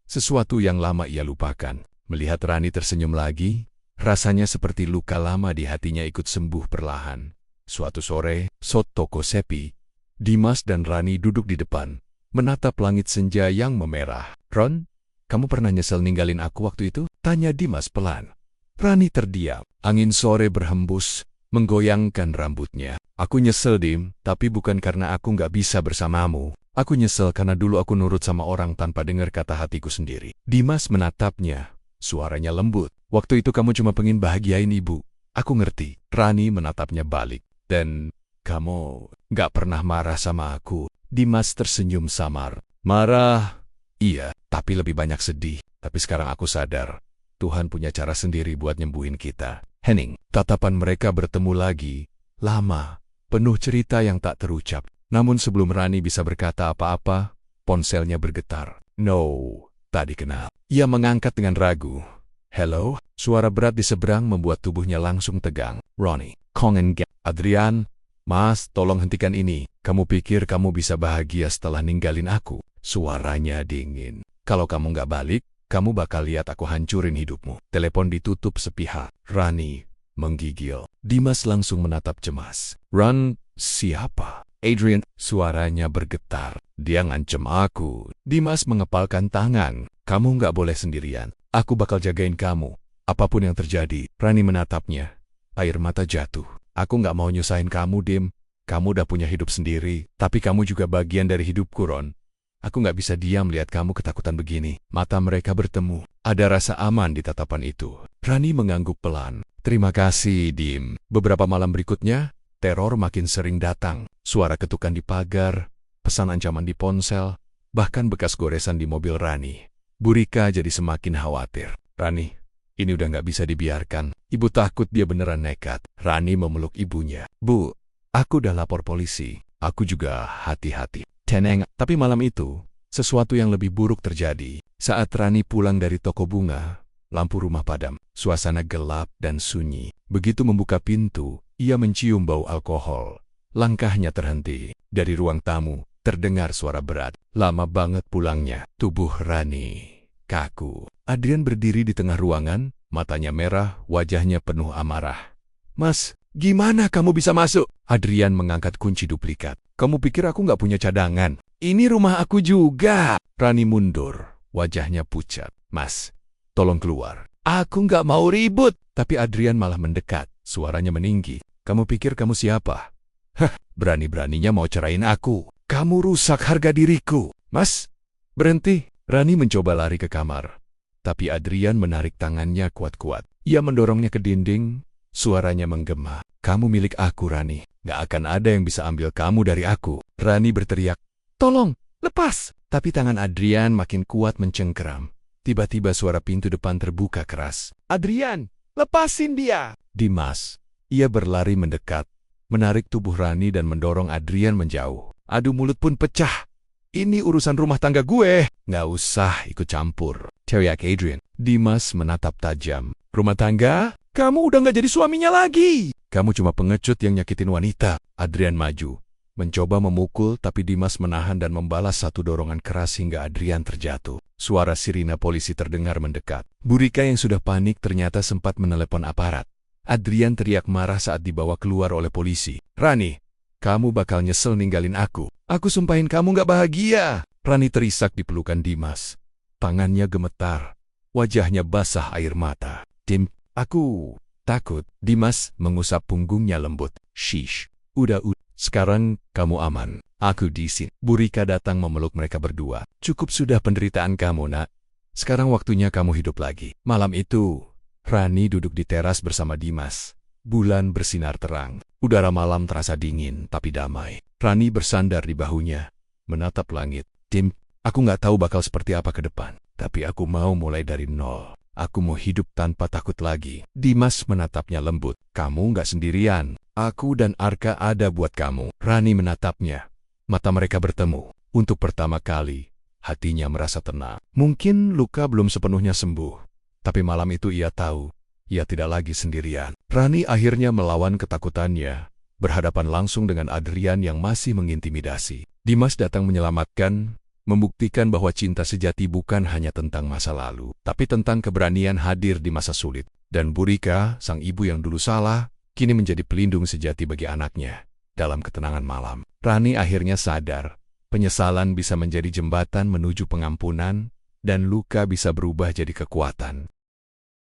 Sesuatu yang lama ia lupakan. Melihat Rani tersenyum lagi, rasanya seperti luka lama di hatinya ikut sembuh perlahan. Suatu sore, saat toko sepi, Dimas dan Rani duduk di depan, menatap langit senja yang memerah. Ron, kamu pernah nyesel ninggalin aku waktu itu? Tanya Dimas pelan. Rani terdiam. Angin sore berhembus, menggoyangkan rambutnya. Aku nyesel, Dim, tapi bukan karena aku nggak bisa bersamamu. Aku nyesel karena dulu aku nurut sama orang tanpa dengar kata hatiku sendiri. Dimas menatapnya, suaranya lembut. Waktu itu kamu cuma pengen bahagiain ibu. Aku ngerti. Rani menatapnya balik. Dan kamu nggak pernah marah sama aku. Dimas tersenyum samar. Marah? Iya, tapi lebih banyak sedih. Tapi sekarang aku sadar, Tuhan punya cara sendiri buat nyembuhin kita. Henning, tatapan mereka bertemu lagi. Lama, penuh cerita yang tak terucap. Namun sebelum Rani bisa berkata apa-apa, ponselnya bergetar. No, tak dikenal. Ia mengangkat dengan ragu. Hello? Suara berat di seberang membuat tubuhnya langsung tegang. Ronnie, Kongen, Adrian, Mas, tolong hentikan ini. Kamu pikir kamu bisa bahagia setelah ninggalin aku? Suaranya dingin. Kalau kamu nggak balik, kamu bakal lihat aku hancurin hidupmu. Telepon ditutup sepihak. Rani menggigil. Dimas langsung menatap cemas. Ron, siapa? Adrian, suaranya bergetar. Dia ngancem aku. Dimas mengepalkan tangan. Kamu nggak boleh sendirian. Aku bakal jagain kamu. Apapun yang terjadi. Rani menatapnya. Air mata jatuh. Aku nggak mau nyusahin kamu, Dim. Kamu udah punya hidup sendiri. Tapi kamu juga bagian dari hidupku, Ron. Aku nggak bisa diam lihat kamu ketakutan begini. Mata mereka bertemu. Ada rasa aman di tatapan itu. Rani mengangguk pelan. Terima kasih, Dim. Beberapa malam berikutnya, teror makin sering datang. Suara ketukan di pagar, pesan ancaman di ponsel, bahkan bekas goresan di mobil Rani. Bu Rika jadi semakin khawatir. Rani, ini udah nggak bisa dibiarkan. Ibu takut dia beneran nekat. Rani memeluk ibunya. Bu, aku udah lapor polisi. Aku juga hati-hati. Tenang, tapi malam itu, sesuatu yang lebih buruk terjadi. Saat Rani pulang dari toko bunga, lampu rumah padam, suasana gelap dan sunyi. Begitu membuka pintu, ia mencium bau alkohol. Langkahnya terhenti. Dari ruang tamu, terdengar suara berat. Lama banget pulangnya. Tubuh Rani kaku. Adrian berdiri di tengah ruangan, matanya merah, wajahnya penuh amarah. "Mas, gimana kamu bisa masuk?" Adrian mengangkat kunci duplikat. "Kamu pikir aku nggak punya cadangan? Ini rumah aku juga." Rani mundur, wajahnya pucat. "Mas, tolong keluar. Aku nggak mau ribut." Tapi Adrian malah mendekat, suaranya meninggi. "Kamu pikir kamu siapa? Hah, berani-beraninya mau cerain aku. Kamu rusak harga diriku." "Mas, berhenti." Rani mencoba lari ke kamar, tapi Adrian menarik tangannya kuat-kuat. Ia mendorongnya ke dinding, suaranya menggema. "Kamu milik aku, Rani. Gak akan ada yang bisa ambil kamu dari aku." Rani berteriak, "Tolong, lepas!" Tapi tangan Adrian makin kuat mencengkeram. Tiba-tiba suara pintu depan terbuka keras. "Adrian, lepasin dia!" Dimas. Ia berlari mendekat, menarik tubuh Rani dan mendorong Adrian menjauh. Adu mulut pun pecah. "Ini urusan rumah tangga gue. Nggak usah ikut campur," teriak Adrian. Dimas menatap tajam. "Rumah tangga? Kamu udah nggak jadi suaminya lagi. Kamu cuma pengecut yang nyakitin wanita." Adrian maju, mencoba memukul, tapi Dimas menahan dan membalas satu dorongan keras hingga Adrian terjatuh. Suara sirine polisi terdengar mendekat. Burika yang sudah panik ternyata sempat menelepon aparat. Adrian teriak marah saat dibawa keluar oleh polisi. "Rani, kamu bakal nyesel ninggalin aku. Aku sumpahin kamu gak bahagia." Rani terisak di pelukan Dimas. Tangannya gemetar. Wajahnya basah air mata. "Tim, aku takut." Dimas mengusap punggungnya lembut. "Shish, udah. Sekarang kamu aman. Aku di sini." Burika datang memeluk mereka berdua. "Cukup sudah penderitaan kamu, nak. Sekarang waktunya kamu hidup lagi." Malam itu, Rani duduk di teras bersama Dimas. Bulan bersinar terang. Udara malam terasa dingin tapi damai. Rani bersandar di bahunya, menatap langit. "Tim, aku nggak tahu bakal seperti apa ke depan. Tapi aku mau mulai dari nol. Aku mau hidup tanpa takut lagi." Dimas menatapnya lembut. "Kamu nggak sendirian. Aku dan Arka ada buat kamu." Rani menatapnya. Mata mereka bertemu. Untuk pertama kali, hatinya merasa tenang. Mungkin luka belum sepenuhnya sembuh. Tapi malam itu ia tahu, ia tidak lagi sendirian. Rani akhirnya melawan ketakutannya, berhadapan langsung dengan Adrian yang masih mengintimidasi. Dimas datang menyelamatkan, membuktikan bahwa cinta sejati bukan hanya tentang masa lalu, tapi tentang keberanian hadir di masa sulit. Dan Burika, sang ibu yang dulu salah, kini menjadi pelindung sejati bagi anaknya. Dalam ketenangan malam, Rani akhirnya sadar, penyesalan bisa menjadi jembatan menuju pengampunan, dan luka bisa berubah jadi kekuatan.